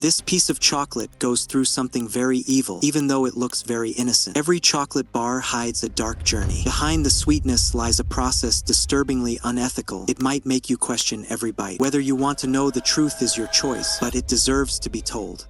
This piece of chocolate goes through something very evil, even though it looks very innocent. Every chocolate bar hides a dark journey. Behind the sweetness lies a process disturbingly unethical. It might make you question every bite. Whether you want to know the truth is your choice, but it deserves to be told.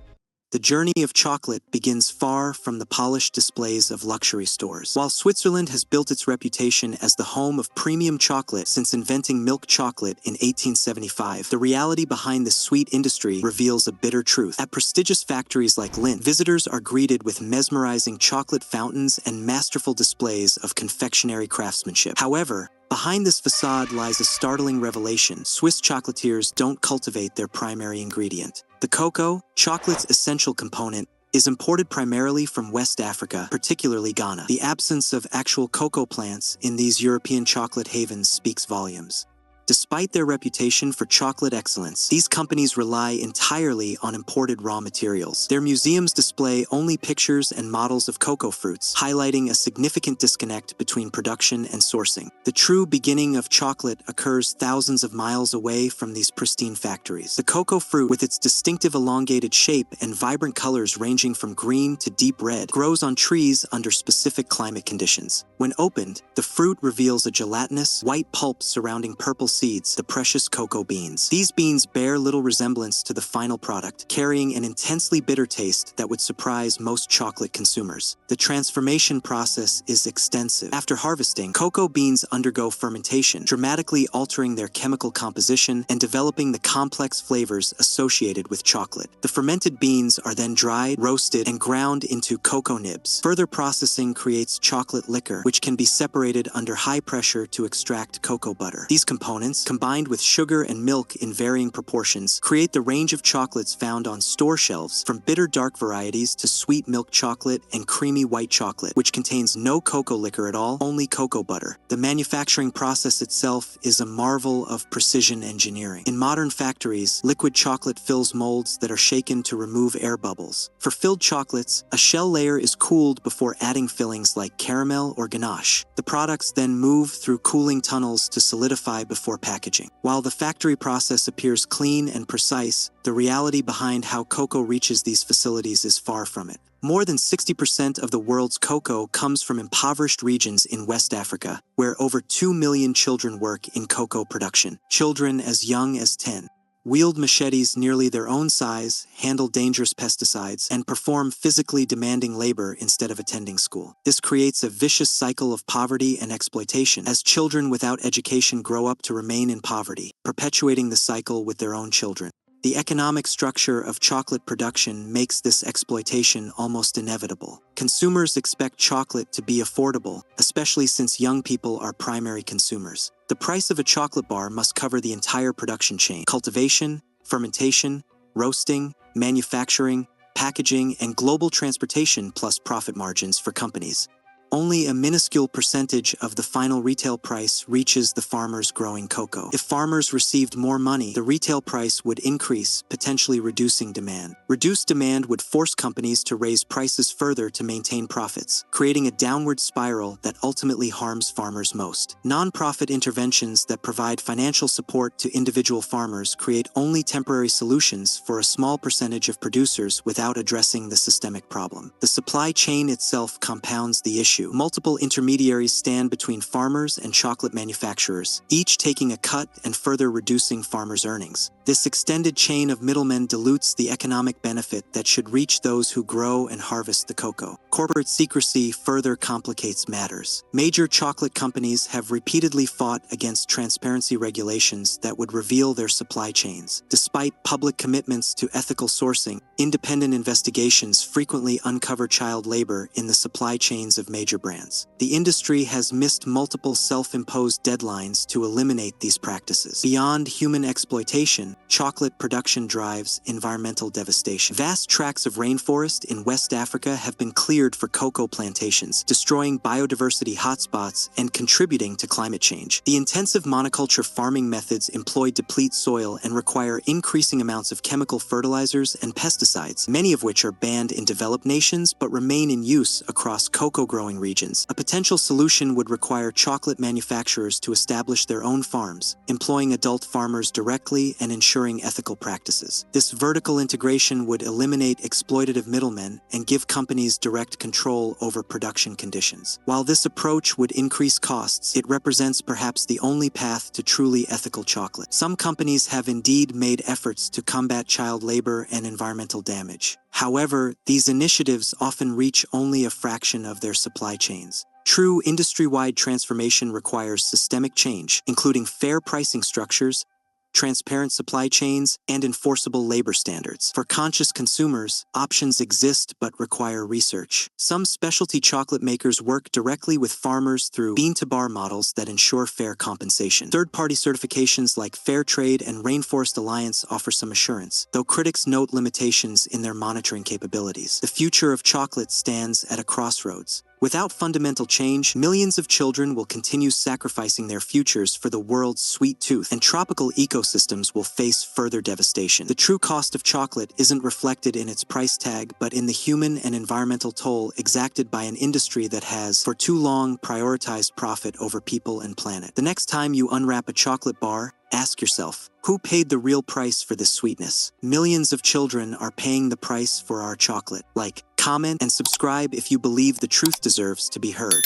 The journey of chocolate begins far from the polished displays of luxury stores. While Switzerland has built its reputation as the home of premium chocolate since inventing milk chocolate in 1875, the reality behind this sweet industry reveals a bitter truth. At prestigious factories like Lindt, visitors are greeted with mesmerizing chocolate fountains and masterful displays of confectionery craftsmanship. However, behind this facade lies a startling revelation. Swiss chocolatiers don't cultivate their primary ingredient. The cocoa, chocolate's essential component, is imported primarily from West Africa, particularly Ghana. The absence of actual cocoa plants in these European chocolate havens speaks volumes. Despite their reputation for chocolate excellence, these companies rely entirely on imported raw materials. Their museums display only pictures and models of cocoa fruits, highlighting a significant disconnect between production and sourcing. The true beginning of chocolate occurs thousands of miles away from these pristine factories. The cocoa fruit, with its distinctive elongated shape and vibrant colors ranging from green to deep red, grows on trees under specific climate conditions. When opened, the fruit reveals a gelatinous, white pulp surrounding purple seeds, the precious cocoa beans. These beans bear little resemblance to the final product, carrying an intensely bitter taste that would surprise most chocolate consumers. The transformation process is extensive. After harvesting, cocoa beans undergo fermentation, dramatically altering their chemical composition and developing the complex flavors associated with chocolate. The fermented beans are then dried, roasted, and ground into cocoa nibs. Further processing creates chocolate liquor, which can be separated under high pressure to extract cocoa butter. These components, combined with sugar and milk in varying proportions, create the range of chocolates found on store shelves, from bitter dark varieties to sweet milk chocolate and creamy white chocolate, which contains no cocoa liquor at all, only cocoa butter. The manufacturing process itself is a marvel of precision engineering. In modern factories, liquid chocolate fills molds that are shaken to remove air bubbles. For filled chocolates, a shell layer is cooled before adding fillings like caramel or ganache. The products then move through cooling tunnels to solidify before packaging. While the factory process appears clean and precise, the reality behind how cocoa reaches these facilities is far from it. More than 60% of the world's cocoa comes from impoverished regions in West Africa, where over 2 million children work in cocoa production. Children as young as 10 wield machetes nearly their own size, handle dangerous pesticides, and perform physically demanding labor instead of attending school. This creates a vicious cycle of poverty and exploitation, as children without education grow up to remain in poverty, perpetuating the cycle with their own children. The economic structure of chocolate production makes this exploitation almost inevitable. Consumers expect chocolate to be affordable, especially since young people are primary consumers. The price of a chocolate bar must cover the entire production chain: cultivation, fermentation, roasting, manufacturing, packaging, and global transportation, plus profit margins for companies. Only a minuscule percentage of the final retail price reaches the farmers growing cocoa. If farmers received more money, the retail price would increase, potentially reducing demand. Reduced demand would force companies to raise prices further to maintain profits, creating a downward spiral that ultimately harms farmers most. Non-profit interventions that provide financial support to individual farmers create only temporary solutions for a small percentage of producers without addressing the systemic problem. The supply chain itself compounds the issue. Multiple intermediaries stand between farmers and chocolate manufacturers, each taking a cut and further reducing farmers' earnings. This extended chain of middlemen dilutes the economic benefit that should reach those who grow and harvest the cocoa. Corporate secrecy further complicates matters. Major chocolate companies have repeatedly fought against transparency regulations that would reveal their supply chains. Despite public commitments to ethical sourcing, independent investigations frequently uncover child labor in the supply chains of major brands. The industry has missed multiple self-imposed deadlines to eliminate these practices. Beyond human exploitation, chocolate production drives environmental devastation. Vast tracts of rainforest in West Africa have been cleared for cocoa plantations, destroying biodiversity hotspots and contributing to climate change. The intensive monoculture farming methods employed deplete soil and require increasing amounts of chemical fertilizers and pesticides, many of which are banned in developed nations but remain in use across cocoa growing neighboring regions. A potential solution would require chocolate manufacturers to establish their own farms, employing adult farmers directly and ensuring ethical practices. This vertical integration would eliminate exploitative middlemen and give companies direct control over production conditions. While this approach would increase costs, it represents perhaps the only path to truly ethical chocolate. Some companies have indeed made efforts to combat child labor and environmental damage. However, these initiatives often reach only a fraction of their supply chains. True industry-wide transformation requires systemic change, including fair pricing structures, transparent supply chains, and enforceable labor standards. For conscious consumers, options exist but require research. Some specialty chocolate makers work directly with farmers through bean-to-bar models that ensure fair compensation. Third-party certifications like Fair Trade and Rainforest Alliance offer some assurance, though critics note limitations in their monitoring capabilities. The future of chocolate stands at a crossroads. Without fundamental change, millions of children will continue sacrificing their futures for the world's sweet tooth, and tropical ecosystems will face further devastation. The true cost of chocolate isn't reflected in its price tag, but in the human and environmental toll exacted by an industry that has, for too long, prioritized profit over people and planet. The next time you unwrap a chocolate bar, ask yourself, who paid the real price for this sweetness? Millions of children are paying the price for our chocolate. Like, comment, and subscribe if you believe the truth deserves to be heard.